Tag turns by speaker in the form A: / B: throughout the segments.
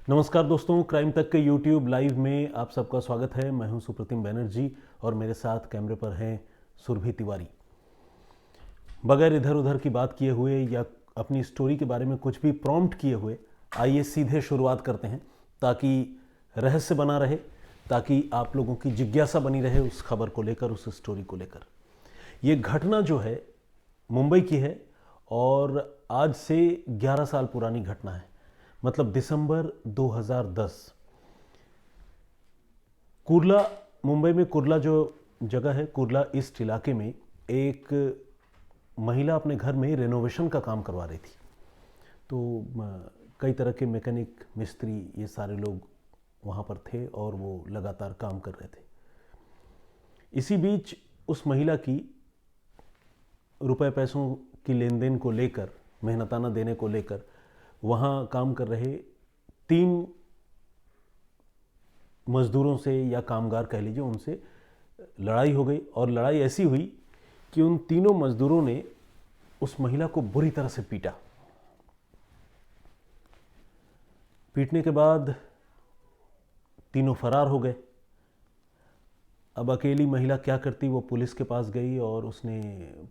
A: नमस्कार दोस्तों, क्राइम तक के यूट्यूब लाइव में आप सबका स्वागत है। मैं हूं सुप्रतिम बैनर्जी और मेरे साथ कैमरे पर हैं सुरभि तिवारी। बगैर इधर उधर की बात किए हुए या अपनी स्टोरी के बारे में कुछ भी प्रॉम्प्ट किए हुए आइए सीधे शुरुआत करते हैं, ताकि रहस्य बना रहे, ताकि आप लोगों की जिज्ञासा बनी रहे उस खबर को लेकर, उस स्टोरी को लेकर। ये घटना जो है मुंबई की है और आज से 11 साल पुरानी घटना है, मतलब दिसंबर 2010। कुर्ला, मुंबई में कुर्ला जो जगह है, कुर्ला ईस्ट इलाके में एक महिला अपने घर में रेनोवेशन का काम करवा रही थी। तो कई तरह के मैकेनिक, मिस्त्री, ये सारे लोग वहाँ पर थे और वो लगातार काम कर रहे थे। इसी बीच उस महिला की रुपए पैसों की लेन देन को लेकर, मेहनताना देने को लेकर वहाँ काम कर रहे 3 मजदूरों से या कामगार कह लीजिए, उनसे लड़ाई हो गई। और लड़ाई ऐसी हुई कि उन तीनों मजदूरों ने उस महिला को बुरी तरह से पीटा। पीटने के बाद तीनों फरार हो गए। अब अकेली महिला क्या करती, वो पुलिस के पास गई और उसने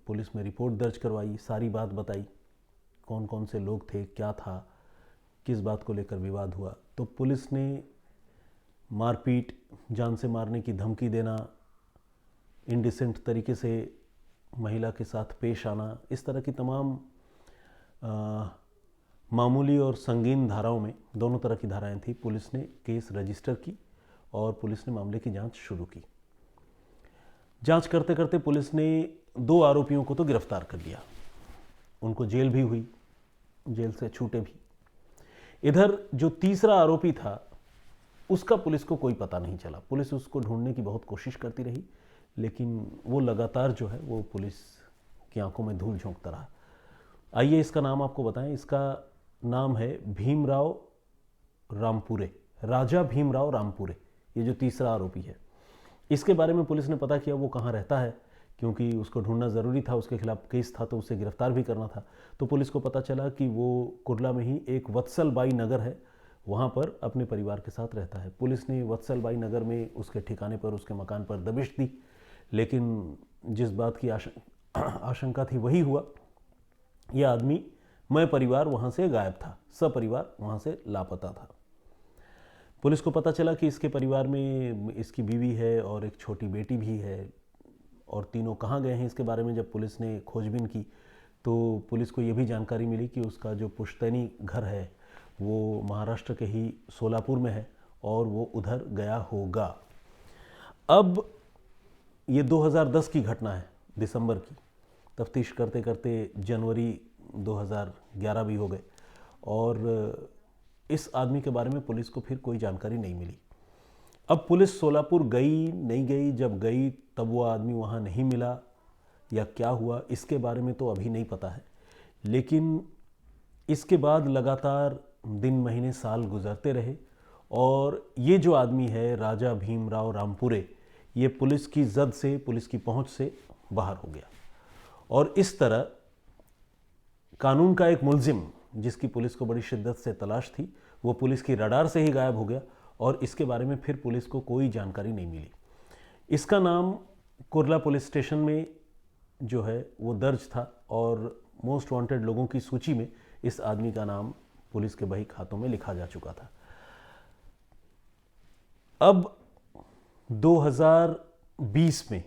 A: पुलिस में रिपोर्ट दर्ज करवाई, सारी बात बताई, कौन कौन से लोग थे, क्या था, किस बात को लेकर विवाद हुआ। तो पुलिस ने मारपीट, जान से मारने की धमकी देना, इंडिसेंट तरीके से महिला के साथ पेश आना, इस तरह की तमाम मामूली और संगीन धाराओं में, दोनों तरह की धाराएं थी, पुलिस ने केस रजिस्टर की और पुलिस ने मामले की जांच शुरू की। जांच करते करते पुलिस ने 2 आरोपियों को तो गिरफ्तार कर लिया, उनको जेल भी हुई, जेल से छूटे भी। इधर जो तीसरा आरोपी था उसका पुलिस को कोई पता नहीं चला। पुलिस उसको ढूंढने की बहुत कोशिश करती रही, लेकिन वो लगातार जो है वो पुलिस की आंखों में धूल झोंकता रहा। आइए इसका नाम आपको बताएं। इसका नाम है भीमराव रामपुरे, राजा भीमराव रामपुरे। ये जो तीसरा आरोपी है, इसके बारे में पुलिस ने पता किया वो कहाँ रहता है, क्योंकि उसको ढूंढना ज़रूरी था, उसके खिलाफ केस था तो उसे गिरफ्तार भी करना था। तो पुलिस को पता चला कि वो कुर्ला में ही एक वत्सल बाई नगर है, वहाँ पर अपने परिवार के साथ रहता है। पुलिस ने वत्सल बाई नगर में उसके ठिकाने पर, उसके मकान पर दबिश दी, लेकिन जिस बात की आशंका थी वही हुआ। यह आदमी, मैं परिवार वहाँ से गायब था, सपरिवार वहाँ से लापता था। पुलिस को पता चला कि इसके परिवार में इसकी बीवी है और एक छोटी बेटी भी है, और तीनों कहाँ गए हैं इसके बारे में जब पुलिस ने खोजबीन की तो पुलिस को ये भी जानकारी मिली कि उसका जो पुश्तैनी घर है वो महाराष्ट्र के ही सोलापुर में है और वो उधर गया होगा। अब ये 2010 की घटना है, दिसंबर की। तफ्तीश करते करते जनवरी 2011 भी हो गए और इस आदमी के बारे में पुलिस को फिर कोई जानकारी नहीं मिली। अब पुलिस सोलापुर गई, नहीं गई, जब गई तब वो आदमी वहाँ नहीं मिला या क्या हुआ इसके बारे में तो अभी नहीं पता है। लेकिन इसके बाद लगातार दिन, महीने, साल गुजरते रहे और ये जो आदमी है राजा भीमराव रामपुरे, ये पुलिस की जद से, पुलिस की पहुंच से बाहर हो गया। और इस तरह कानून का एक मुलजिम जिसकी पुलिस को बड़ी शिद्दत से तलाश थी, वो पुलिस की रडार से ही गायब हो गया और इसके बारे में फिर पुलिस को कोई जानकारी नहीं मिली। इसका नाम कुर्ला पुलिस स्टेशन में जो है वो दर्ज था और मोस्ट वांटेड लोगों की सूची में इस आदमी का नाम पुलिस के बही खातों में लिखा जा चुका था। अब 2020 में,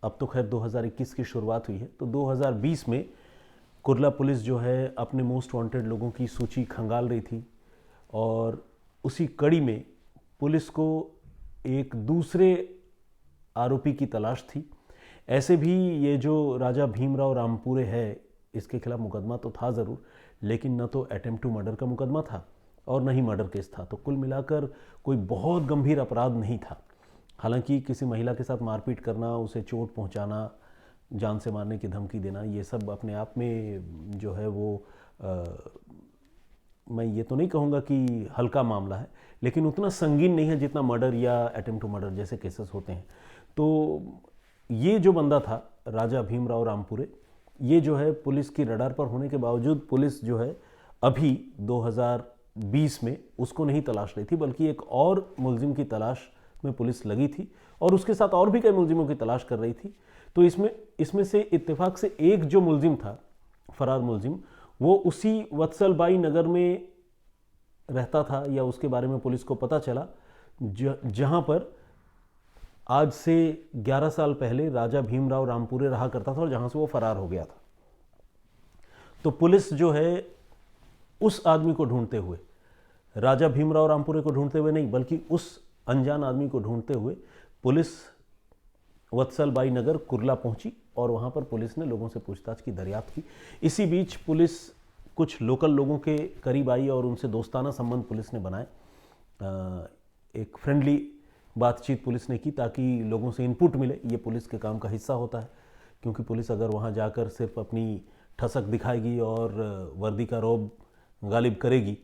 A: अब तो खैर 2021 की शुरुआत हुई है, तो 2020 में कुर्ला पुलिस जो है अपने मोस्ट वांटेड लोगों की सूची खंगाल रही थी और उसी कड़ी में पुलिस को एक दूसरे आरोपी की तलाश थी। ऐसे भी ये जो राजा भीमराव रामपुरे है, इसके खिलाफ मुकदमा तो था ज़रूर, लेकिन न तो अटेम्प्ट टू मर्डर का मुकदमा था और न ही मर्डर केस था। तो कुल मिलाकर कोई बहुत गंभीर अपराध नहीं था। हालांकि किसी महिला के साथ मारपीट करना, उसे चोट पहुंचाना, जान से मारने की धमकी देना, ये सब अपने आप में जो है वो मैं ये तो नहीं कहूँगा कि हल्का मामला है, लेकिन उतना संगीन नहीं है जितना मर्डर या अटेम्प्ट टू मर्डर जैसे केसेस होते हैं। तो ये जो बंदा था राजा भीमराव रामपुरे, ये जो है पुलिस की रडार पर होने के बावजूद पुलिस जो है अभी 2020 में उसको नहीं तलाश रही थी, बल्कि एक और मुलजिम की तलाश में पुलिस लगी थी और उसके साथ और भी कई मुलजिमों की तलाश कर रही थी। तो इसमें से इत्तेफाक से एक जो मुलजिम था, फरार मुलजिम, वो उसी वत्सलबाई नगर में रहता था, या उसके बारे में पुलिस को पता चला जहां पर आज से 11 साल पहले राजा भीमराव रामपुरे रहा करता था और जहां से वो फरार हो गया था। तो पुलिस जो है उस आदमी को ढूंढते हुए, राजा भीमराव रामपुरे को ढूंढते हुए नहीं, बल्कि उस अनजान आदमी को ढूंढते हुए पुलिस वत्सलबाई नगर कुर्ला पहुंची और वहां पर पुलिस ने लोगों से पूछताछ की, दरियाफ्त की। इसी बीच पुलिस कुछ लोकल लोगों के करीब आई और उनसे दोस्ताना संबंध पुलिस ने बनाए। एक फ्रेंडली बातचीत पुलिस ने की ताकि लोगों से इनपुट मिले। ये पुलिस के काम का हिस्सा होता है, क्योंकि पुलिस अगर वहाँ जाकर सिर्फ अपनी ठसक दिखाएगी और वर्दी का रौब गालिब करेगी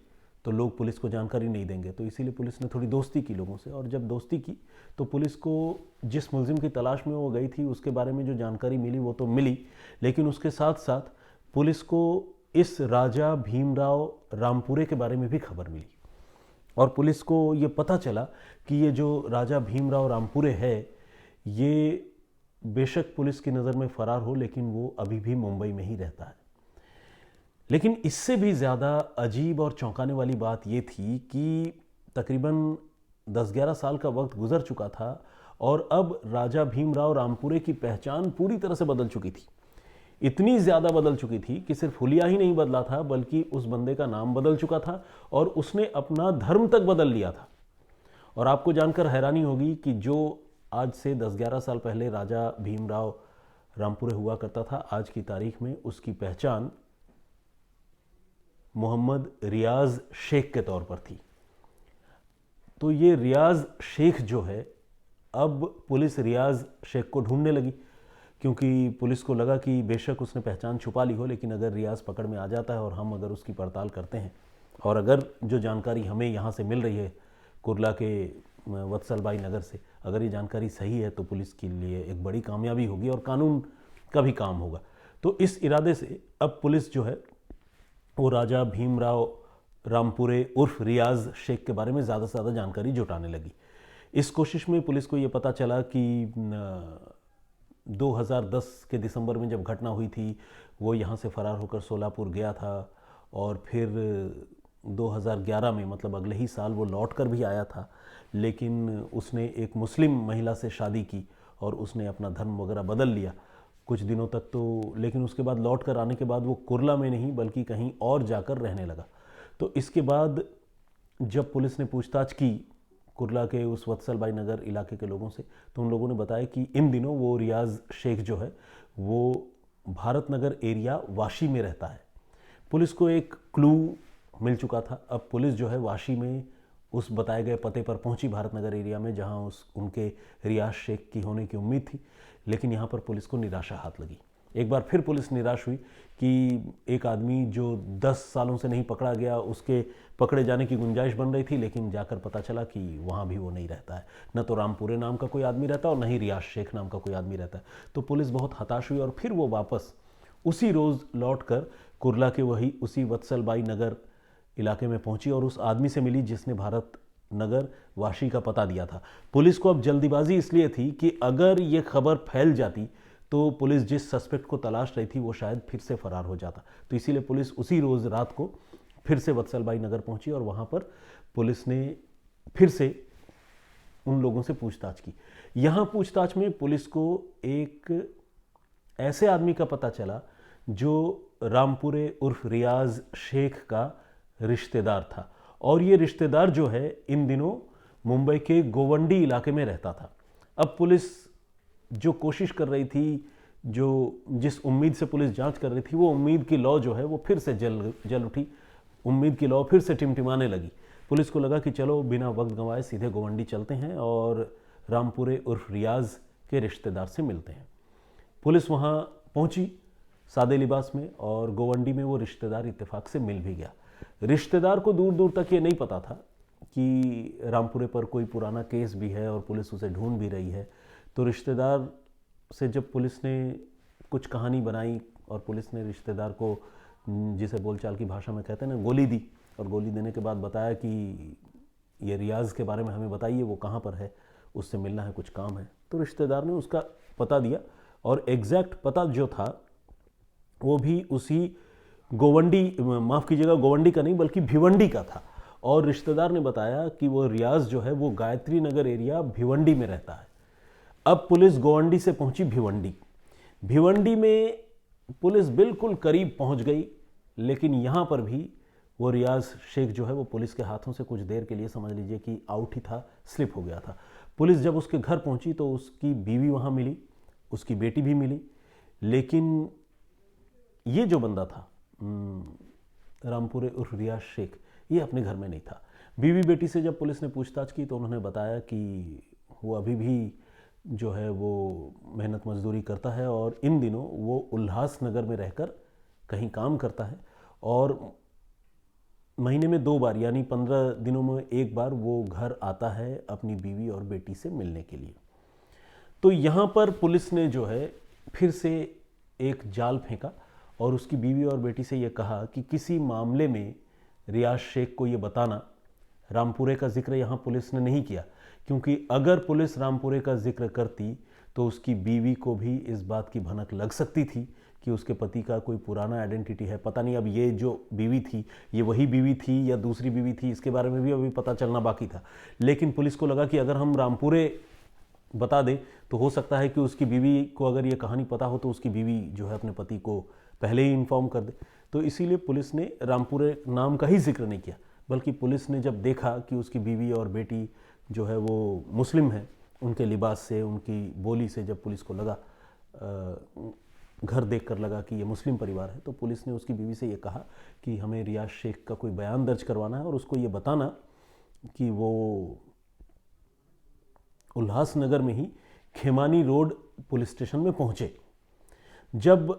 A: तो लोग पुलिस को जानकारी नहीं देंगे। तो इसीलिए पुलिस ने थोड़ी दोस्ती की लोगों से, और जब दोस्ती की तो पुलिस को जिस मुलजिम की तलाश में वो गई थी उसके बारे में जो जानकारी मिली वो तो मिली, लेकिन उसके साथ साथ पुलिस को इस राजा भीमराव रामपुरे के बारे में भी खबर मिली और पुलिस को ये पता चला कि ये जो राजा भीमराव रामपुरे है, ये बेशक पुलिस की नज़र में फरार हो, लेकिन वो अभी भी मुंबई में ही रहता है। लेकिन इससे भी ज़्यादा अजीब और चौंकाने वाली बात ये थी कि तकरीबन 10-11 साल का वक्त गुजर चुका था और अब राजा भीमराव रामपुरे की पहचान पूरी तरह से बदल चुकी थी। इतनी ज़्यादा बदल चुकी थी कि सिर्फ हुलिया ही नहीं बदला था, बल्कि उस बंदे का नाम बदल चुका था और उसने अपना धर्म तक बदल लिया था। और आपको जानकर हैरानी होगी कि जो आज से 10-11 साल पहले राजा भीमराव रामपुरे हुआ करता था, आज की तारीख में उसकी पहचान मोहम्मद रियाज शेख के तौर पर थी। तो ये रियाज शेख जो है, अब पुलिस रियाज शेख को ढूंढने लगी, क्योंकि पुलिस को लगा कि बेशक उसने पहचान छुपा ली हो, लेकिन अगर रियाज पकड़ में आ जाता है और हम अगर उसकी पड़ताल करते हैं और अगर जो जानकारी हमें यहाँ से मिल रही है कुर्ला के वत्सलबाई नगर से, अगर ये जानकारी सही है तो पुलिस के लिए एक बड़ी कामयाबी होगी और कानून का भी काम होगा। तो इस इरादे से अब पुलिस जो है वो राजा भीमराव रामपुरे उर्फ रियाज शेख के बारे में ज़्यादा से ज़्यादा जानकारी जुटाने लगी। इस कोशिश में पुलिस को ये पता चला कि 2010 के दिसंबर में जब घटना हुई थी, वो यहाँ से फरार होकर सोलापुर गया था और फिर 2011 में, मतलब अगले ही साल, वो लौट कर भी आया था, लेकिन उसने एक मुस्लिम महिला से शादी की और उसने अपना धर्म वगैरह बदल लिया कुछ दिनों तक। तो लेकिन उसके बाद लौट कर आने के बाद वो कुर्ला में नहीं बल्कि कहीं और जाकर रहने लगा। तो इसके बाद जब पुलिस ने पूछताछ की कुर्ला के उस वत्सलबाई नगर इलाके के लोगों से, तो उन लोगों ने बताया कि इन दिनों वो रियाज शेख जो है वो भारत नगर एरिया वाशी में रहता है। पुलिस को एक क्लू मिल चुका था। अब पुलिस जो है वाशी में उस बताए गए पते पर पहुंची, भारत नगर एरिया में, जहां उनके रियाज शेख की होने की उम्मीद थी। लेकिन यहाँ पर पुलिस को निराशा हाथ लगी। एक बार फिर पुलिस निराश हुई कि एक आदमी जो 10 सालों से नहीं पकड़ा गया, उसके पकड़े जाने की गुंजाइश बन रही थी, लेकिन जाकर पता चला कि वहाँ भी वो नहीं रहता है। न तो रामपुरे नाम का कोई आदमी रहता और न ही रियाज शेख नाम का कोई आदमी रहता है। तो पुलिस बहुत हताश हुई और फिर वो वापस उसी रोज़ लौट कर कुर्ला के उसी वत्सलबाई नगर इलाके में पहुंची और उस आदमी से मिली जिसने भारत नगर वाशी का पता दिया था। पुलिस को अब जल्दीबाजी इसलिए थी कि अगर ये खबर फैल जाती तो पुलिस जिस सस्पेक्ट को तलाश रही थी वो शायद फिर से फरार हो जाता। तो इसीलिए पुलिस उसी रोज़ रात को फिर से वत्सलबाई नगर पहुंची और वहाँ पर पुलिस ने फिर से उन लोगों से पूछताछ की। यहाँ पूछताछ में पुलिस को एक ऐसे आदमी का पता चला जो रामपुरे उर्फ रियाज शेख का रिश्तेदार था, और ये रिश्तेदार जो है इन दिनों मुंबई के गोवंडी इलाके में रहता था। अब पुलिस जो कोशिश कर रही थी, जिस उम्मीद से पुलिस जांच कर रही थी, वो उम्मीद की लौ जो है वो फिर से जल उठी। उम्मीद की लौ फिर से टिमटिमाने लगी। पुलिस को लगा कि चलो बिना वक्त गंवाए सीधे गोवंडी चलते हैं और रामपुरे उर्फ रियाज के रिश्तेदार से मिलते हैं। पुलिस वहाँ पहुँची सादे लिबास में और गोवंडी में वो रिश्तेदार इत्तेफाक से मिल भी गया। रिश्तेदार को दूर दूर तक ये नहीं पता था कि रामपुरे पर कोई पुराना केस भी है और पुलिस उसे ढूंढ भी रही है। तो रिश्तेदार से जब पुलिस ने कुछ कहानी बनाई और पुलिस ने रिश्तेदार को, जिसे बोलचाल की भाषा में कहते हैं ना, गोली दी, और गोली देने के बाद बताया कि ये रियाज़ के बारे में हमें बताइए, वो कहाँ पर है, उससे मिलना है, कुछ काम है। तो रिश्तेदार ने उसका पता दिया और एग्जैक्ट पता जो था वो भी उसी गोवंडी, माफ़ कीजिएगा, गोवंडी का नहीं बल्कि भिवंडी का था। और रिश्तेदार ने बताया कि वो रियाज़ जो है वो गायत्री नगर एरिया भिवंडी में रहता है। अब पुलिस गोवंडी से पहुंची भिवंडी। भिवंडी में पुलिस बिल्कुल करीब पहुंच गई, लेकिन यहां पर भी वो रियाज शेख जो है वो पुलिस के हाथों से कुछ देर के लिए समझ लीजिए कि आउट ही था, स्लिप हो गया था। पुलिस जब उसके घर पहुंची तो उसकी बीवी वहां मिली, उसकी बेटी भी मिली, लेकिन ये जो बंदा था रामपुरे उर्फ रियाज शेख, ये अपने घर में नहीं था। बीवी बेटी से जब पुलिस ने पूछताछ की तो उन्होंने बताया कि वो अभी भी जो है वो मेहनत मजदूरी करता है और इन दिनों वो उल्लासनगर में रहकर कहीं काम करता है और महीने में 2 बार यानी 15 दिनों में एक बार वो घर आता है अपनी बीवी और बेटी से मिलने के लिए। तो यहाँ पर पुलिस ने जो है फिर से एक जाल फेंका और उसकी बीवी और बेटी से ये कहा कि किसी मामले में रियाज शेख को ये बताना। रामपुरे का जिक्र यहाँ पुलिस ने नहीं किया, क्योंकि अगर पुलिस रामपुरे का जिक्र करती तो उसकी बीवी को भी इस बात की भनक लग सकती थी कि उसके पति का कोई पुराना आइडेंटिटी है। पता नहीं अब ये जो बीवी थी ये वही बीवी थी या दूसरी बीवी थी, इसके बारे में भी अभी पता चलना बाकी था। लेकिन पुलिस को लगा कि अगर हम रामपुरे बता दें तो हो सकता है कि उसकी बीवी को अगर ये कहानी पता हो तो उसकी बीवी जो है अपने पति को पहले ही इन्फॉर्म कर दे। तो इसीलिए पुलिस ने रामपुरे नाम का ही जिक्र नहीं किया, बल्कि पुलिस ने जब देखा कि उसकी बीवी और बेटी जो है वो मुस्लिम है, उनके लिबास से, उनकी बोली से जब पुलिस को लगा, घर देखकर लगा कि ये मुस्लिम परिवार है, तो पुलिस ने उसकी बीवी से ये कहा कि हमें रियाज शेख का कोई बयान दर्ज करवाना है और उसको ये बताना कि वो उल्लासनगर में ही खेमानी रोड पुलिस स्टेशन में पहुंचे। जब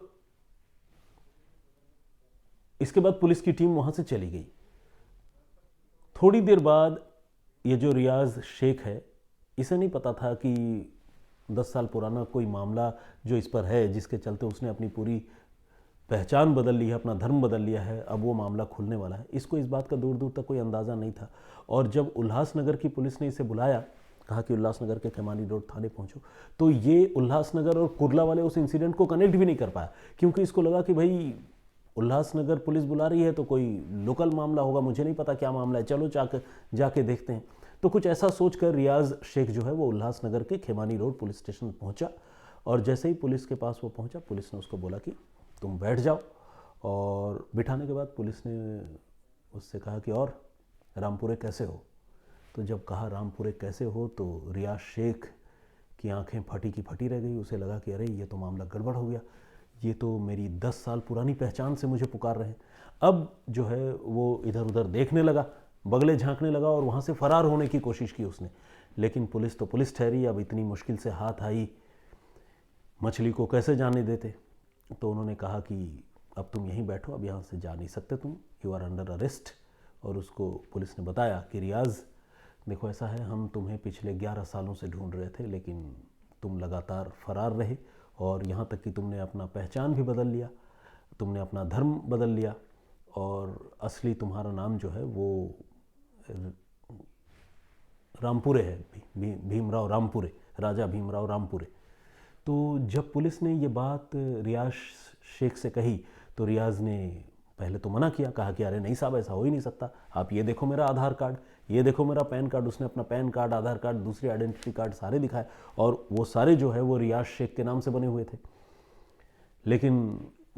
A: इसके बाद पुलिस की टीम वहां से चली गई। थोड़ी देर बाद ये जो रियाज शेख है, इसे नहीं पता था कि 10 साल पुराना कोई मामला जो इस पर है, जिसके चलते उसने अपनी पूरी पहचान बदल ली है, अपना धर्म बदल लिया है, अब वो मामला खुलने वाला है। इसको इस बात का दूर दूर तक कोई अंदाज़ा नहीं था। और जब उल्लासनगर की पुलिस ने इसे बुलाया, कहा कि उल्लासनगर के खेमानी रोड थाने पहुंचो, तो ये उल्लासनगर और कुर्ला वाले उस इंसिडेंट को कनेक्ट भी नहीं कर पाया, क्योंकि इसको लगा कि भाई उल्लासनगर पुलिस बुला रही है तो कोई लोकल मामला होगा, मुझे नहीं पता क्या मामला है, चलो जाके देखते हैं। तो कुछ ऐसा सोचकर रियाज शेख जो है वो उल्लासनगर के खेमानी रोड पुलिस स्टेशन पहुंचा और जैसे ही पुलिस के पास वो पहुंचा, पुलिस ने उसको बोला कि तुम बैठ जाओ। और बिठाने के बाद पुलिस ने उससे कहा कि और रामपुरे कैसे हो। तो जब कहा रामपुरे कैसे हो तो रियाज शेख की आंखें फटी की फटी रह गई। उसे लगा कि अरे ये तो मामला गड़बड़ हो गया, ये तो मेरी 10 साल पुरानी पहचान से मुझे पुकार रहे हैं। अब जो है वो इधर उधर देखने लगा, बगले झांकने लगा और वहाँ से फरार होने की कोशिश की उसने। लेकिन पुलिस तो पुलिस ठहरी, अब इतनी मुश्किल से हाथ आई, मछली को कैसे जाने देते। तो उन्होंने कहा कि अब तुम यहीं बैठो, अब यहाँ से जा नहीं सकते तुम, यू आर अंडर अरेस्ट। और उसको पुलिस ने बताया कि रियाज देखो ऐसा है, हम तुम्हें पिछले 11 सालों से ढूंढ रहे थे, लेकिन तुम लगातार फरार रहे और यहाँ तक कि तुमने अपना पहचान भी बदल लिया, तुमने अपना धर्म बदल लिया और असली तुम्हारा नाम जो है वो रामपुरे है, भीमराव रामपुरे, राजा भीमराव रामपुरे। तो जब पुलिस ने ये बात रियाज शेख से कही तो रियाज ने पहले तो मना किया, कहा कि अरे नहीं साहब, ऐसा हो ही नहीं सकता, आप ये देखो मेरा आधार कार्ड, ये देखो मेरा पैन कार्ड। उसने अपना पैन कार्ड, आधार कार्ड, दूसरे आइडेंटिटी कार्ड सारे दिखाए और वो सारे जो है वो रियाज शेख के नाम से बने हुए थे। लेकिन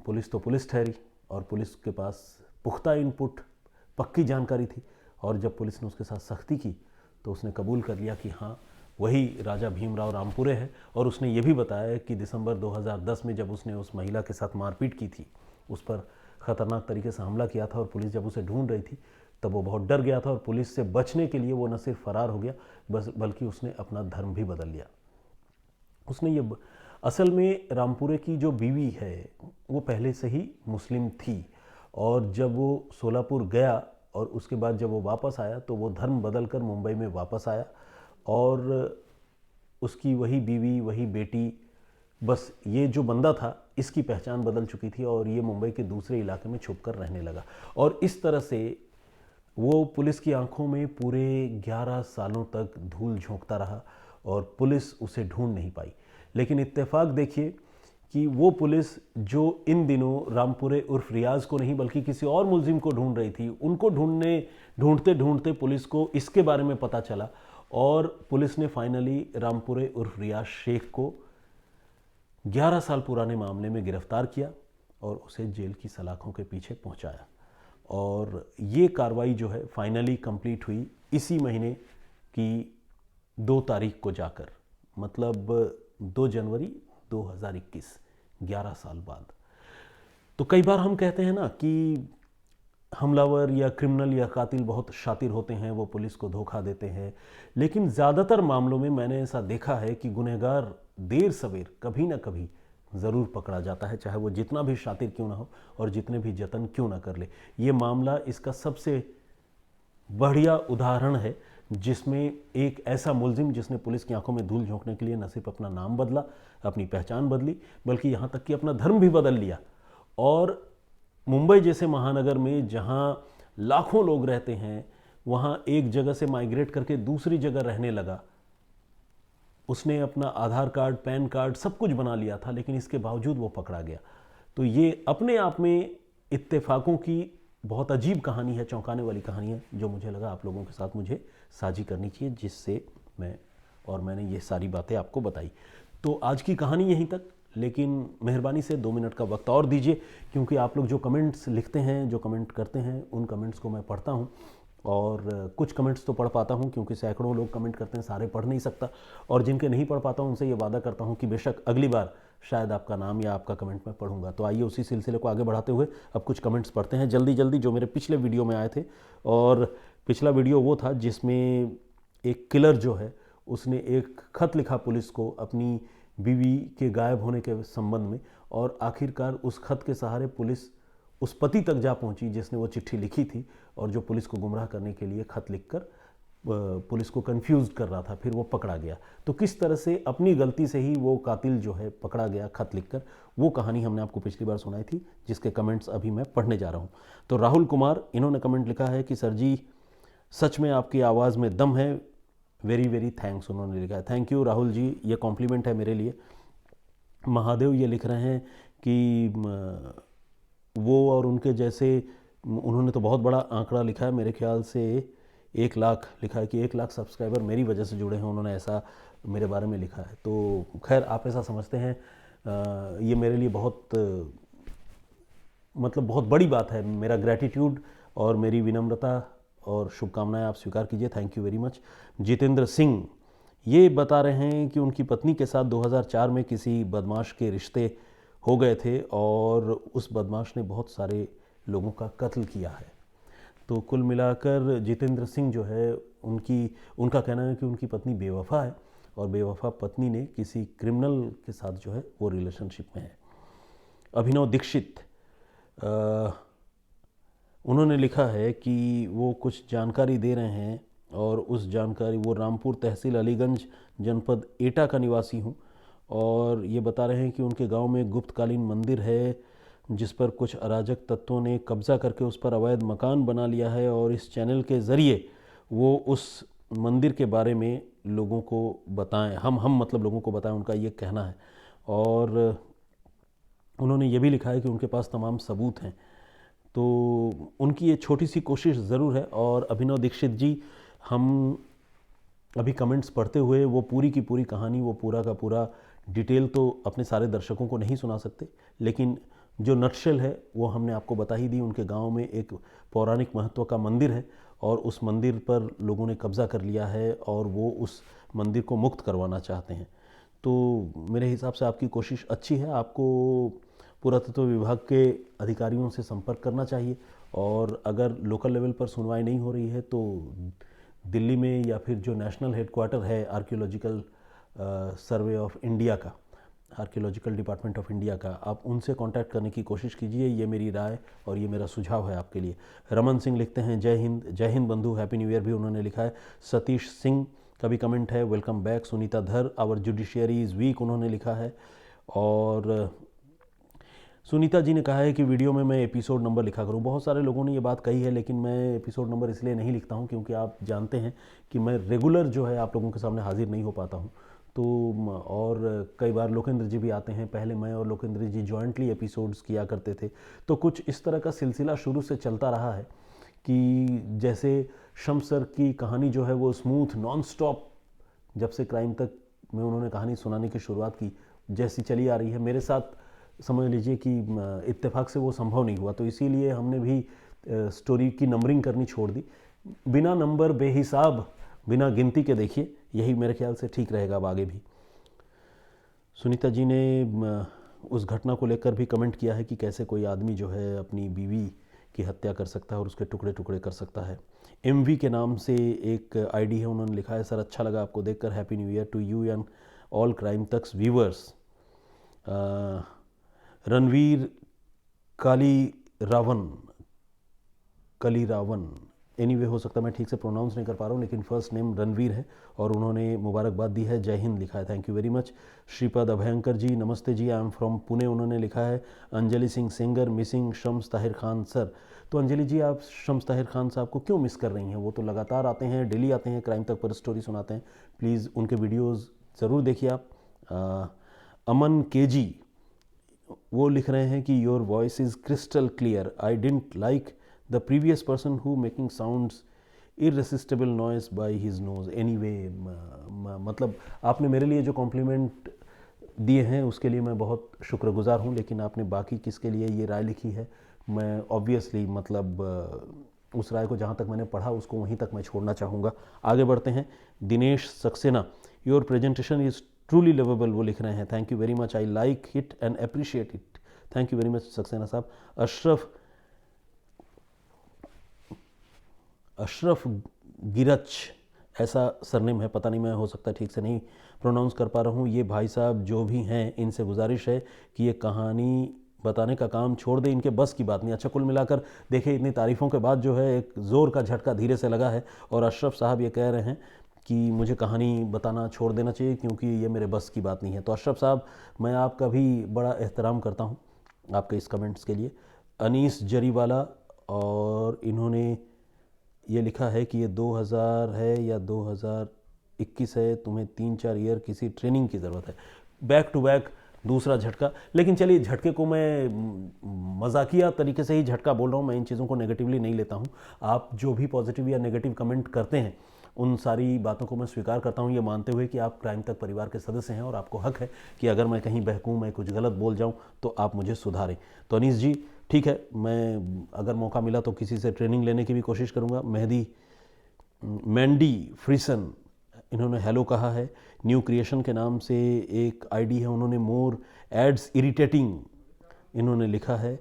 A: पुलिस तो पुलिस ठहरी और पुलिस के पास पुख्ता इनपुट, पक्की जानकारी थी। और जब पुलिस ने उसके साथ सख्ती की तो उसने कबूल कर लिया कि हाँ वही राजा भीमराव रामपुरे है। और उसने ये भी बताया कि दिसंबर 2010 में जब उसने उस महिला के साथ मारपीट की थी, उस पर ख़तरनाक तरीके से हमला किया था और पुलिस जब उसे ढूंढ रही थी तब वो बहुत डर गया था और पुलिस से बचने के लिए वो न सिर्फ फरार हो गया बल्कि उसने अपना धर्म भी बदल लिया। उसने ये असल में रामपुरे की जो बीवी है वो पहले से ही मुस्लिम थी और जब वो सोलापुर गया और उसके बाद जब वो वापस आया तो वो धर्म बदल कर मुंबई में वापस आया और उसकी वही बीवी, वही बेटी, बस ये जो बंदा था इसकी पहचान बदल चुकी थी और ये मुंबई के दूसरे इलाके में छुपकर रहने लगा। और इस तरह से वो पुलिस की आंखों में पूरे 11 सालों तक धूल झोंकता रहा और पुलिस उसे ढूंढ नहीं पाई। लेकिन इत्तेफाक देखिए कि वो पुलिस जो इन दिनों रामपुरे उर्फ रियाज को नहीं बल्कि किसी और मुलजिम को ढूंढ रही थी, उनको ढूंढते ढूंढते पुलिस को इसके बारे में पता चला और पुलिस ने फाइनली रामपुरे उर्फ रियाज शेख को 11 साल पुराने मामले में गिरफ्तार किया और उसे जेल की सलाखों के पीछे पहुंचाया। और ये कार्रवाई जो है फाइनली कंप्लीट हुई इसी महीने की 2 तारीख को जाकर, मतलब 2 जनवरी 2021, 11 साल बाद। तो कई बार हम कहते हैं ना कि हमलावर या क्रिमिनल या कातिल बहुत शातिर होते हैं, वो पुलिस को धोखा देते हैं, लेकिन ज़्यादातर मामलों में मैंने ऐसा देखा है कि गुनहगार देर सवेर कभी ना कभी ज़रूर पकड़ा जाता है, चाहे वो जितना भी शातिर क्यों ना हो और जितने भी जतन क्यों ना कर ले। ये मामला इसका सबसे बढ़िया उदाहरण है, जिसमें एक ऐसा मुलजिम जिसने पुलिस की आंखों में धूल झोंकने के लिए न सिर्फ अपना नाम बदला, अपनी पहचान बदली, बल्कि यहाँ तक कि अपना धर्म भी बदल लिया और मुंबई जैसे महानगर में जहाँ लाखों लोग रहते हैं, वहाँ एक जगह से माइग्रेट करके दूसरी जगह रहने लगा। उसने अपना आधार कार्ड, पैन कार्ड सब कुछ बना लिया था, लेकिन इसके बावजूद वो पकड़ा गया। तो ये अपने आप में इत्तेफाकों की बहुत अजीब कहानी है, चौंकाने वाली कहानी है, जो मुझे लगा आप लोगों के साथ मुझे साझी करनी चाहिए, जिससे मैंने ये सारी बातें आपको बताई। तो आज की कहानी यहीं तक, लेकिन मेहरबानी से 2 मिनट का वक्त और दीजिए, क्योंकि आप लोग जो कमेंट्स लिखते हैं, जो कमेंट करते हैं, उन कमेंट्स को मैं पढ़ता हूं और कुछ कमेंट्स तो पढ़ पाता हूं, क्योंकि सैकड़ों लोग कमेंट करते हैं, सारे पढ़ नहीं सकता, और जिनके नहीं पढ़ पाता हूं उनसे ये वादा करता हूं कि बेशक अगली बार शायद आपका नाम या आपका कमेंट मैं पढ़ूंगा। तो आइए उसी सिलसिले को आगे बढ़ाते हुए अब कुछ कमेंट्स पढ़ते हैं जल्दी जल्दी, जो मेरे पिछले वीडियो में आए थे। और पिछला वीडियो वो था जिसमें एक किलर जो है उसने एक खत लिखा पुलिस को अपनी बीवी के गायब होने के संबंध में, और आखिरकार उस खत के सहारे पुलिस उस पति तक जा पहुंची जिसने वो चिट्ठी लिखी थी और जो पुलिस को गुमराह करने के लिए खत लिखकर पुलिस को कंफ्यूज कर रहा था, फिर वो पकड़ा गया। तो किस तरह से अपनी गलती से ही वो कातिल जो है पकड़ा गया खत लिखकर, वो कहानी हमने आपको पिछली बार सुनाई थी, जिसके कमेंट्स अभी मैं पढ़ने जा रहा हूँ। तो राहुल कुमार, इन्होंने कमेंट लिखा है कि सर जी सच में आपकी आवाज़ में दम है, वेरी वेरी थैंक्स, उन्होंने लिखा है। थैंक यू राहुल जी, ये कॉम्प्लीमेंट है मेरे लिए। महादेव ये लिख रहे हैं कि वो और उनके जैसे, उन्होंने तो बहुत बड़ा आंकड़ा लिखा है, मेरे ख्याल से 1 लाख लिखा है कि 1 लाख सब्सक्राइबर मेरी वजह से जुड़े हैं, उन्होंने ऐसा मेरे बारे में लिखा है। तो खैर आप ऐसा समझते हैं, ये मेरे लिए बहुत मतलब बहुत बड़ी बात है। मेरा ग्रैटिट्यूड और मेरी विनम्रता और शुभकामनाएं आप स्वीकार कीजिए, thank you very much. Jitendra Singh ये बता रहे हैं कि उनकी पत्नी के साथ 2004 में किसी बदमाश के रिश्ते हो गए थे और उस बदमाश ने बहुत सारे लोगों का कत्ल किया है। तो कुल मिलाकर जितेंद्र सिंह जो है, उनका कहना है कि उनकी पत्नी बेवफा है और बेवफा पत्नी ने किसी क्रिमिनल के साथ जो है वो रिलेशनशिप में है। अभिनव दीक्षित, उन्होंने लिखा है कि वो कुछ जानकारी दे रहे हैं और उस जानकारी, वो रामपुर तहसील अलीगंज जनपद एटा का निवासी हूँ, और ये बता रहे हैं कि उनके गांव में गुप्तकालीन मंदिर है जिस पर कुछ अराजक तत्वों ने कब्जा करके उस पर अवैध मकान बना लिया है, और इस चैनल के ज़रिए वो उस मंदिर के बारे में लोगों को बताएं, हम मतलब लोगों को बताएं, उनका ये कहना है। और उन्होंने ये भी लिखा है कि उनके पास तमाम सबूत हैं। तो उनकी ये छोटी सी कोशिश ज़रूर है। और अभिनव दीक्षित जी, हम अभी कमेंट्स पढ़ते हुए वो पूरी की पूरी कहानी, वो पूरा का पूरा डिटेल तो अपने सारे दर्शकों को नहीं सुना सकते, लेकिन जो नटशेल है वो हमने आपको बता ही दी। उनके गांव में एक पौराणिक महत्व का मंदिर है और उस मंदिर पर लोगों ने कब्जा कर लिया है और वो उस मंदिर को मुक्त करवाना चाहते हैं। तो मेरे हिसाब से आपकी कोशिश अच्छी है, आपको पुरातत्व विभाग के अधिकारियों से संपर्क करना चाहिए, और अगर लोकल लेवल पर सुनवाई नहीं हो रही है तो दिल्ली में या फिर जो नेशनल हेडक्वार्टर है आर्कियोलॉजिकल सर्वे ऑफ इंडिया का, आर्कियोलॉजिकल डिपार्टमेंट ऑफ इंडिया का, आप उनसे कांटेक्ट करने की कोशिश कीजिए। ये मेरी राय और ये मेरा सुझाव है आपके लिए। रमन सिंह लिखते हैं जय हिंद बंधु, हैप्पी न्यू ईयर भी उन्होंने लिखा है। सतीश सिंह का भी कमेंट है, वेलकम बैक। सुनीता धर, आवर जुडिशियरी इज़ वीक, उन्होंने लिखा है। और सुनीता जी ने कहा है कि वीडियो में मैं एपिसोड नंबर लिखा करूं। बहुत सारे लोगों ने ये बात कही है, लेकिन मैं एपिसोड नंबर इसलिए नहीं लिखता हूं क्योंकि आप जानते हैं कि मैं रेगुलर जो है आप लोगों के सामने हाजिर नहीं हो पाता हूं। तो और कई बार लोकेंद्र जी भी आते हैं, पहले मैं और लोकेंद्र जी जॉइंटली एपिसोड्स किया करते थे। तो कुछ इस तरह का सिलसिला शुरू से चलता रहा है कि जैसे शम्स सर की कहानी जो है वो स्मूथ नॉन स्टॉप, जब से क्राइम तक में उन्होंने कहानी सुनाने की शुरुआत की, जैसी चली आ रही है। मेरे साथ समझ लीजिए कि इत्तेफाक से वो संभव नहीं हुआ, तो इसीलिए हमने भी स्टोरी की नंबरिंग करनी छोड़ दी। बिना नंबर, बेहिसाब, बिना गिनती के देखिए, यही मेरे ख्याल से ठीक रहेगा अब आगे भी। सुनीता जी ने उस घटना को लेकर भी कमेंट किया है कि कैसे कोई आदमी जो है अपनी बीवी की हत्या कर सकता है और उसके टुकड़े टुकड़े कर सकता है। MV के नाम से एक आईडी है, उन्होंने लिखा है, सर अच्छा लगा आपको देखकर, happy new year to you and all crime Tak's viewers. Ranveer Kali Ravan anyway हो सकता है मैं ठीक से प्रोनाउंस नहीं कर पा रहा हूँ, लेकिन फर्स्ट नेम रणवीर है और उन्होंने मुबारकबाद दी है, जय हिंद लिखा है, thank you very much. Shripad Abhyankar ji, नमस्ते जी, आई एम फ्रॉम पुणे, उन्होंने लिखा है। Anjali Singh singer missing Shams Tahir Khan sir. तो अंजलि जी, आप शम्स ताहिर खान साहब को क्यों मिस कर रही हैं? वो तो लगातार आते हैं, डेली आते हैं, क्राइम तक पर स्टोरी सुनाते हैं। प्लीज़ उनके वीडियोज़ ज़रूर देखिए आप। अमन के जी वो लिख रहे हैं कि your voice is crystal clear, I didn't like the previous person who making sounds irresistible noise by his nose. Anyway, मतलब आपने मेरे लिए जो कॉम्प्लीमेंट दिए हैं उसके लिए मैं बहुत शुक्रगुजार हूँ, लेकिन आपने बाकी किसके लिए ये राय लिखी है, मैं ऑब्वियसली मतलब उस राय को जहाँ तक मैंने पढ़ा उसको वहीं तक मैं छोड़ना चाहूँगा। आगे बढ़ते हैं। Dinesh Saxena, your presentation is truly livable, वो लिख रहे हैं, thank you very much, I like it and appreciate it, thank you very much Saxena साहब। अशरफ गिरच ऐसा सरनेम है, पता नहीं, मैं हो सकता है ठीक से नहीं प्रोनाउंस कर पा रहा हूँ। ये भाई साहब जो भी हैं, इनसे गुजारिश है कि ये कहानी बताने का काम छोड़ दे, इनके बस की बात नहीं। अच्छा, कुल मिलाकर देखिए, इतनी तारीफ़ों के बाद जो है एक ज़ोर का झटका धीरे से लगा है और अशरफ साहब ये कह रहे हैं कि मुझे कहानी बताना छोड़ देना चाहिए क्योंकि ये मेरे बस की बात नहीं है। तो अशरफ साहब, मैं आपका भी बड़ा एहतराम करता हूँ आपके इस कमेंट्स के लिए। अनीस जरीवाला, और इन्होंने ये लिखा है कि ये 2000 है या 2021 है, तुम्हें 3-4 ईयर किसी ट्रेनिंग की ज़रूरत है। बैक टू बैक दूसरा झटका, लेकिन चलिए झटके को मैं मजाकिया तरीके से ही झटका बोल रहा हूँ, मैं इन चीज़ों को नेगेटिवली नहीं लेता हूँ। आप जो भी पॉजिटिव या नेगेटिव कमेंट करते हैं उन सारी बातों को मैं स्वीकार करता हूँ, ये मानते हुए कि आप क्राइम तक परिवार के सदस्य हैं और आपको हक है कि अगर मैं कहीं बहकूँ, मैं कुछ गलत बोल जाऊँ तो आप मुझे सुधारें। तो अनीस जी, ठीक है, मैं अगर मौका मिला तो किसी से ट्रेनिंग लेने की भी कोशिश करूँगा। मैंडी फ्रीसन, इन्होंने हेलो कहा है। न्यू क्रिएशन के नाम से एक आईडी है, उन्होंने मोर एड्स इरिटेटिंग इन्होंने लिखा है।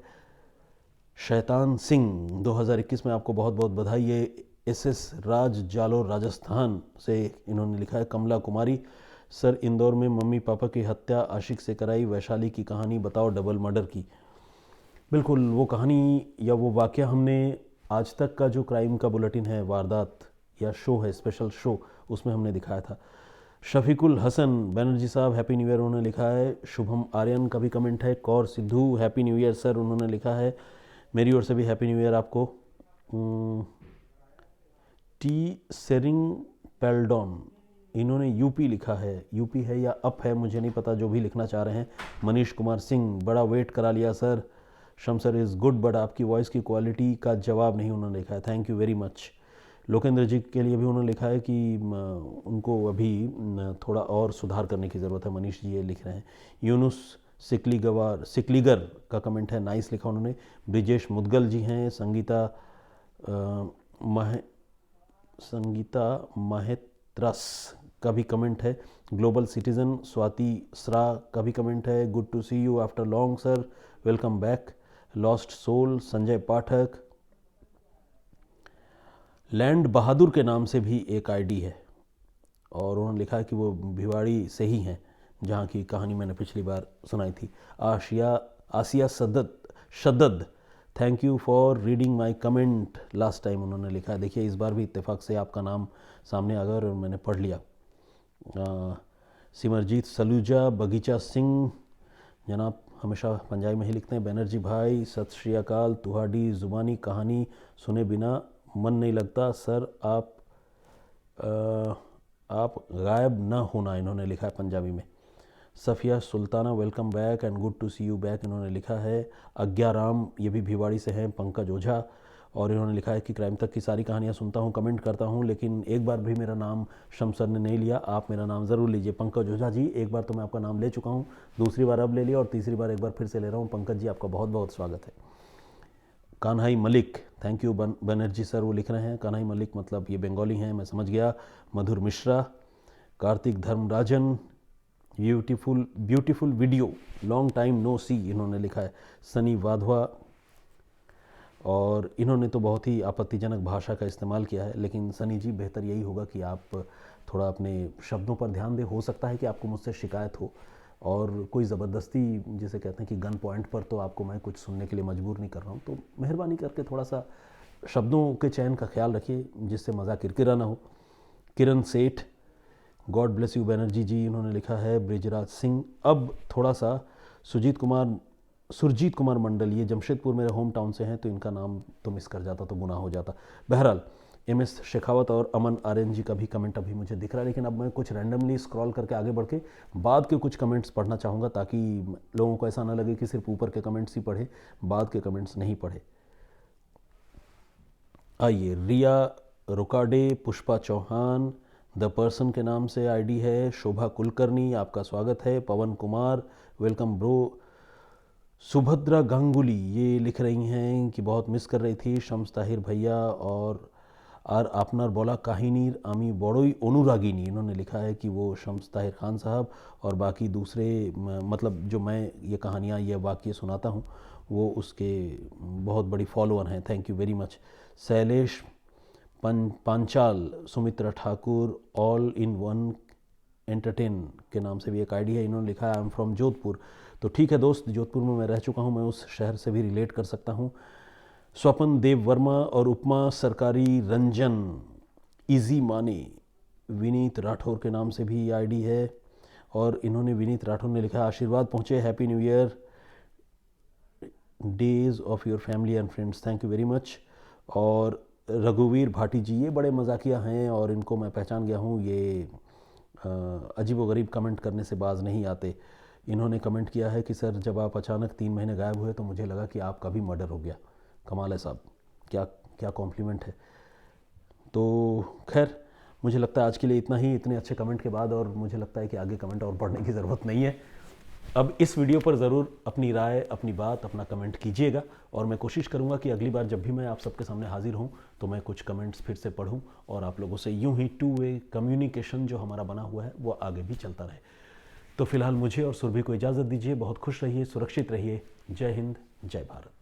A: शैतान सिंह, 2021 में आपको बहुत बहुत बधाई। ये SS राज जालोर राजस्थान से इन्होंने लिखा है। कमला कुमारी, सर इंदौर में मम्मी पापा की हत्या आशिक से कराई, वैशाली की कहानी बताओ डबल मर्डर की। बिल्कुल, वो कहानी या वो वाक़या हमने आज तक का जो क्राइम का बुलेटिन है, वारदात या शो है, स्पेशल शो, उसमें हमने दिखाया था। शफीकुल हसन बनर्जी साहब, हैप्पी न्यू ईयर उन्होंने लिखा है। शुभम आर्यन का भी कमेंट है। Kaur Sidhu, happy new year sir उन्होंने लिखा है। मेरी ओर से भी हैप्पी न्यू ईयर आपको। टी सेरिंग पेल्डॉन, इन्होंने यूपी लिखा है, यूपी है या अप है मुझे नहीं पता, जो भी लिखना चाह रहे हैं। मनीष कुमार सिंह, बड़ा वेट करा लिया सर, शमसर इज़ गुड बट आपकी वॉइस की क्वालिटी का जवाब नहीं, उन्होंने लिखा है, thank you very much. Lokendra ji के लिए भी उन्होंने लिखा है कि उनको अभी थोड़ा और सुधार करने की ज़रूरत है, मनीष जी ये लिख रहे हैं। यूनुस सिकलीगर का कमेंट है, नाइस लिखा उन्होंने। ब्रिजेश मुदगल जी हैं। संगीता माहेत्रस का भी कमेंट है। ग्लोबल सिटीज़न स्वाति सरा का भी कमेंट है। Good to see you after long sir, welcome back. Lost soul Sanjay Pathak. Land Bahadur के नाम से भी एक आईडी है और उन्होंने लिखा है कि वो भिवाड़ी से ही हैं, जहाँ की कहानी मैंने पिछली बार सुनाई थी। आसिया शद्दद, thank you for reading my comment last time, उन्होंने लिखा है। देखिए, इस बार भी इत्तेफाक से आपका नाम सामने आ गया और मैंने पढ़ लिया। सिमरजीत सलूजा, बगीचा सिंह, जनाब हमेशा पंजाबी में ही लिखते हैं। बैनर्जी भाई सत श्री अकाल, तुहाडी जुबानी कहानी सुने बिना मन नहीं लगता सर, आप गायब ना होना, इन्होंने लिखा है पंजाबी में। Safia Sultana welcome back and good to see you back, इन्होंने लिखा है। आज्ञा राम, ये भी भिवाड़ी से हैं। पंकज ओझा, और इन्होंने लिखा है कि क्राइम तक की सारी कहानियाँ सुनता हूँ, कमेंट करता हूँ, लेकिन एक बार भी मेरा नाम शम्स सर ने नहीं लिया, आप मेरा नाम ज़रूर लीजिए। पंकज ओझा जी, एक बार तो मैं आपका नाम ले चुका हूँ, दूसरी बार अब ले लिया और तीसरी बार एक बार फिर से ले रहा हूँ। पंकज जी, आपका बहुत बहुत स्वागत है। Kanhai Malik, thank you Banerjee sir, वो लिख रहे हैं। कान्हाई मलिक मतलब ये बंगाली हैं, मैं समझ गया। Madhur Mishra, Kartik Dharmarajan, beautiful video, long time no see, इन्होंने लिखा है। सनी वाधवा, और इन्होंने तो बहुत ही आपत्तिजनक भाषा का इस्तेमाल किया है, लेकिन सनी जी बेहतर यही होगा कि आप थोड़ा अपने शब्दों पर ध्यान दें। हो सकता है कि आपको मुझसे शिकायत हो, और कोई ज़बरदस्ती जिसे कहते हैं कि गन पॉइंट पर तो आपको मैं कुछ सुनने के लिए मजबूर नहीं कर रहा हूँ, तो मेहरबानी करके थोड़ा सा शब्दों के चयन का ख्याल रखिए, जिससे मज़ा किरकिरा ना हो। किरण सेठ, गॉड ब्लेस यू बैनर्जी जी, इन्होंने लिखा है। ब्रिजराज सिंह, अब थोड़ा सा सुरजीत कुमार मंडल, ये जमशेदपुर मेरे होम टाउन से हैं, तो इनका नाम तो मिस कर जाता तो गुनाह हो जाता। बहरहाल, MS शेखावत और अमन आर्यन जी का भी कमेंट अभी मुझे दिख रहा है, लेकिन अब मैं कुछ रैंडमली स्क्रॉल करके आगे बढ़ के बाद के कुछ कमेंट्स पढ़ना चाहूँगा, ताकि लोगों को ऐसा ना लगे कि सिर्फ ऊपर के कमेंट्स ही पढ़े, बाद के कमेंट्स नहीं पढ़े। आइए, रिया रुकाडे, पुष्पा चौहान, द पर्सन के नाम से आईडी है। शोभा कुलकर्णी, आपका स्वागत है। पवन कुमार, वेलकम ब्रो। सुभद्रा गांगुली, ये लिख रही हैं कि बहुत मिस कर रही थी शम्स ताहिर भैया, और आर आपनार बोला काहिनीर आमी बड़ोई अनुरागिनी, इन्होंने लिखा है कि वो शम्स ताहिर खान साहब और बाकी दूसरे, मतलब जो मैं ये कहानियाँ, ये वाक्य सुनाता हूँ, वो उसके बहुत बड़ी फॉलोअर हैं। Thank you very much. Shailesh Panchal, Sumitra Thakur, all in one entertain के नाम से भी एक आईडी है, इन्होंने लिखा है आई एम फ्रॉम जोधपुर। तो ठीक है दोस्त, जोधपुर में मैं रह चुका हूँ, मैं उस शहर से भी रिलेट कर सकता हूँ। स्वपन देव वर्मा और उपमा सरकारी रंजन, इजी माने, विनीत राठौर के नाम से भी आईडी है, और इन्होंने, विनीत राठौर ने लिखा आशीर्वाद पहुँचे, happy new year, days of your family and friends, thank you very much. और रघुवीर भाटी जी, ये बड़े मजाकिया हैं और इनको मैं पहचान गया हूँ, ये अजीब व गरीब कमेंट करने से बाज नहीं आते। इन्होंने कमेंट किया है कि सर जब आप अचानक 3 महीने गायब हुए तो मुझे लगा कि आपका भी मर्डर हो गया। कमाल है साहब, क्या क्या कॉम्प्लीमेंट है। तो खैर, मुझे लगता है आज के लिए इतना ही, इतने अच्छे कमेंट के बाद, और मुझे लगता है कि आगे कमेंट और पढ़ने की ज़रूरत नहीं है। अब इस वीडियो पर ज़रूर अपनी राय, अपनी बात, अपना कमेंट कीजिएगा, और मैं कोशिश करूंगा कि अगली बार जब भी मैं आप सबके सामने हाजिर हूं तो मैं कुछ कमेंट्स फिर से पढूं, और आप लोगों से यूं ही 2 वे कम्युनिकेशन जो हमारा बना हुआ है वो आगे भी चलता रहे। तो फिलहाल मुझे और सुरभि को इजाज़त दीजिए। बहुत खुश रहिए, सुरक्षित रहिए। जय हिंद, जय भारत।